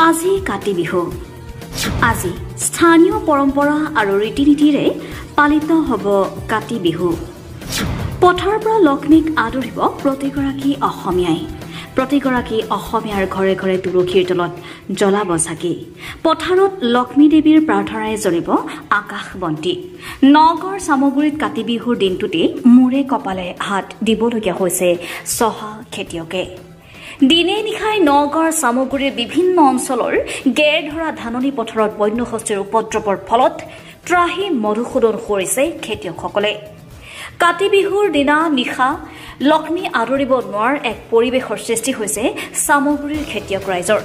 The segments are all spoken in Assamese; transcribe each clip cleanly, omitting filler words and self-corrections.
আজি কাতি বিহু। আজি স্থানীয় পৰম্পৰা আৰু ৰীতি নীতিৰে পালিত হ'ব কাতি বিহু। পথাৰৰ পৰা লক্ষ্মীক আদৰিব প্ৰতিগৰাকী অসমীয়াই। প্ৰতিগৰাকী অসমীয়াৰ ঘৰে ঘৰে তুলসীৰ তলত জ্বলাব চাকি। পথাৰত লক্ষ্মী দেৱীৰ প্ৰাৰ্থনাৰে জ্বলিব আকাশ বন্তি। নগৰ চামগুৰিত কাতি বিহুৰ দিনটোতেই মূৰে কপালে হাত দিবলগীয়া হৈছে চহা খেতিয়কে। দিনে নিশাই নগৰ চামগুৰিৰ বিভিন্ন অঞ্চলৰ গেৰ ধৰা ধাননি পথাৰত বন্যহস্তীৰ উপদ্ৰৱৰ ফলত ত্ৰাহি মধুসূদন কৰিছে খেতিয়কসকলে। কাতি বিহুৰ দিনা নিশা লক্ষ্মী আদৰিব নোৱাৰাৰ এক পৰিৱেশৰ সৃষ্টি হৈছে চামগুৰিৰ খেতিয়ক ৰাইজৰ।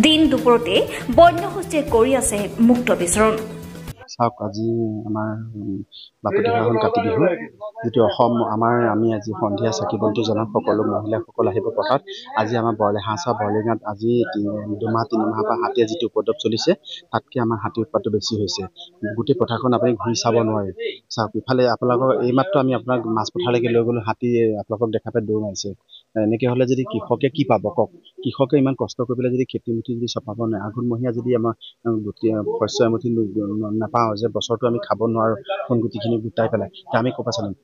দিন দুপৰতে বন্যহস্তীয়ে কৰি আছে মুক্ত বিচৰণ। চাওক, আজি আমাৰ বাপতিসাহোন কাতি বিহু, যিটো অসম আমি আজি সন্ধিয়া চাকি বন্তি জ্বলাম। সকলো মহিলাসকল আহিব পথাৰত। আজি আমাৰ হাঁহ বৰলিঙাত আজি 2-3 মাহৰ পৰা হাতীয়ে যিটো উপদ্ৰৱ চলিছে, তাতকৈ আমাৰ হাতীৰ উৎপাতটো বেছি হৈছে। গোটেই পথাৰখন আপুনি ঘূৰি চাব নোৱাৰে। চাওক, ইফালে আপোনালোকৰ এইমাত্ৰ আমি আপোনাক মাছ পথাৰলৈকে লৈ গ'লো, হাতী আপোনালোকক দেখা পাই দৌৰ মাৰিছে। এনেকৈ হ'লে যদি কৃষকে কি পাব কওক? কৃষকে ইমান কষ্ট কৰি পেলাই যদি খেতি মুঠি যদি চপাব নোৱাৰে, আঘোণমহীয়া যদি আমাৰ শস্য এমুঠি নাপাওঁ, যে বছৰটো আমি খাব নোৱাৰোঁ সোণগুটিখিনি গোটাই পেলাই, আমি ক'ৰ পৰা চালিম?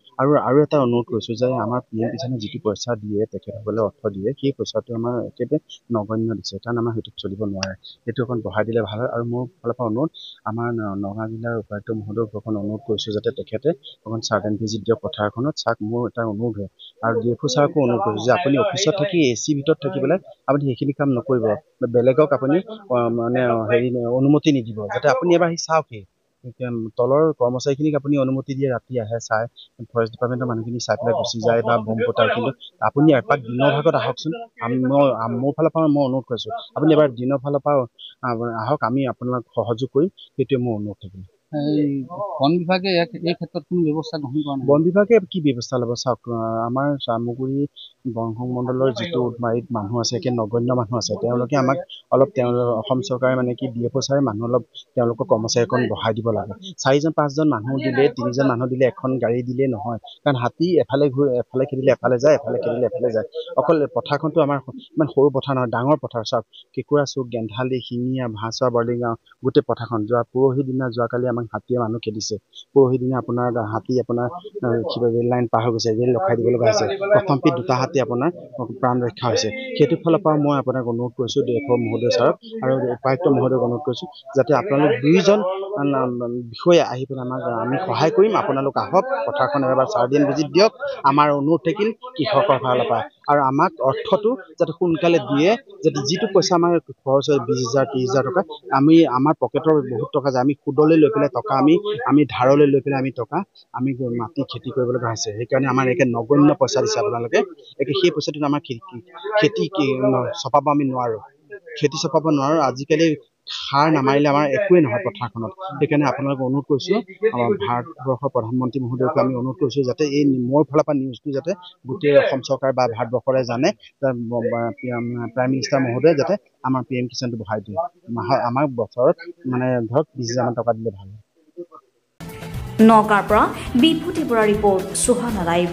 আৰু এটা অনুৰোধ কৰিছোঁ যে আমাৰ PM কিষাণে যিটো পইচা দিয়ে, তেখেতসকলে অৰ্থ দিয়ে, সেই পইচাটো আমাৰ একেবাৰে নগণ্য দিছে, কাৰণ আমাৰ সেইটোত চলিব নোৱাৰে। সেইটো অকণ বঢ়াই দিলে ভাল হয়। আৰু মোৰ ফালৰ পৰা অনুৰোধ, আমাৰ নগাঁও জিলাৰ উপায়ুক্ত মহোদয়ক অকণ অনুৰোধ কৰিছোঁ যাতে তেখেতে অকণ চাৰ্ট ভিজিট দিয়ক পথাৰখনত। চাওক, মোৰ এটা অনুৰোধ হয়। আৰু DFO ছাৰকো অনুৰোধ কৰিছোঁ যে আপুনি অফিচত থাকি AC ভিতৰত থাকি পেলাই আপুনি সেইখিনি কাম নকৰিব। বেলেগক আপুনি অনুমতি নিদিব, যাতে আপুনি এবাৰ আহি চাওকহি। তলৰ কৰ্মচাৰীখিনিক আপুনি অনুমতি দিয়ে, ৰাতি আহে চাই, ফৰেষ্ট ডিপাৰ্টমেণ্টৰ মানুহখিনি চাই পেলাই গুচি যায় বা বম পতাই, কিন্তু আপুনি এপাক দিনৰ ভাগত আহকচোন। মোৰ ফালৰ পৰা মই অনুৰোধ কৰিছোঁ, আপুনি এবাৰ দিনৰ ফালৰ পৰা আহক, আমি আপোনাক সহযোগ কৰিম। সেইটোৱে মোৰ অনুৰোধ থাকিল। বন বিভাগে এই ক্ষেত্ৰত কোনো ব্যৱস্থা গ্ৰহণ কৰা নাই? বন বিভাগে কি ব্যৱস্থা ল'ব? চাওক, আমাৰ চামগুৰি বন সংমণ্ডলৰ যিটো উৎমাৰীত মানুহ আছে, একে নগণ্য মানুহ আছে, তেওঁলোকে আমাক অলপ অসম চৰকাৰে কি DFO ছাৰে মানুহ অলপ তেওঁলোকৰ কৰ্মচাৰীখন বঢ়াই দিব লাগে। 4-5জন মানুহ দিলে, 3জন মানুহ দিলে, এখন গাড়ী দিলে নহয়, কাৰণ হাতী এফালে খেদিলে এফালে যায়, এফালে খেদিলে এফালে যায়। অকল পথাৰখনতো আমাৰ ইমান সৰু পথাৰ নহয়, ডাঙৰ পথাৰ। চাওক, কেঁকুৰা চুক, গেন্ধালি, শিঙীয়া, ভাঁচোৱা, বৰলিগাঁও, গোটেই পথাৰখন যোৱাকালি আমাক হাতীয়ে মানুহ খেদিছে। পৰহি দিনা আপোনাৰ হাতী ৰেল লাইন পাৰ হৈ গৈছে, ৰেল ৰখাই দিব লগা হৈছে। প্ৰথম পিত 2টা হাতী আপোনাৰ প্ৰাণ ৰক্ষা হৈছে। সেইটো ফালৰ পৰা মই আপোনাক অনুৰোধ কৰিছোঁ, DFO মহোদয় ছাৰক আৰু উপায়ুক্ত মহোদয়ক অনুৰোধ কৰিছোঁ, যাতে আপোনালোক 2জন বিষয়া আহি পেলাই আমি সহায় কৰিম। আপোনালোক আহক, পথাৰখন এবাৰ চাৰ্ডিন ভিজিট দিয়ক। আমাৰ অনুৰোধ থাকিল কৃষকৰ ফালৰ পৰা, আৰু আমাক অৰ্থটো যাতে সোনকালে দিয়ে, যাতে যিটো পইচা আমাৰ খৰচ হয় 20,000-30,000 টকা, আমাৰ পকেটৰ বহুত টকা যায়। আমি সুদলৈ লৈ পেলাই টকা, আমি ধাৰলৈ লৈ পেলাই আমি মাটি খেতি কৰিব লগা হৈছে। সেইকাৰণে আমাৰ একে নগণ্য পইচা দিছে আপোনালোকে। সেই পইচাটোত আমাৰ খেতি চপাব আমি নোৱাৰোঁ, খেতি চপাব নোৱাৰোঁ। আজিকালি সাৰ নামাৰিলে আমাৰ একোৱেই নহয় পথাৰখনত। সেইকাৰণে আপোনালোকক অনুৰোধ কৰিছোঁ, আমাৰ ভাৰতবৰ্ষৰ প্ৰধানমন্ত্ৰী মহোদয়ক আমি অনুৰোধ কৰিছোঁ, যাতে এই মোৰ ফালৰ পৰা নিউজটো যাতে গোটেই অসম চৰকাৰ বা ভাৰতবৰ্ষৰে জানে, প্ৰাইম মিনিষ্টাৰ মহোদয়ে যাতে আমাৰ PM কিষাণটো বঢ়াই দিয়ে। আমাৰ বছৰত ধৰক 20,000 টকা দিলে ভাল হয়। নগাঁৱৰ পৰা বিভূতি বৰা ৰিপৰ্ট, সুহানা লাইভ।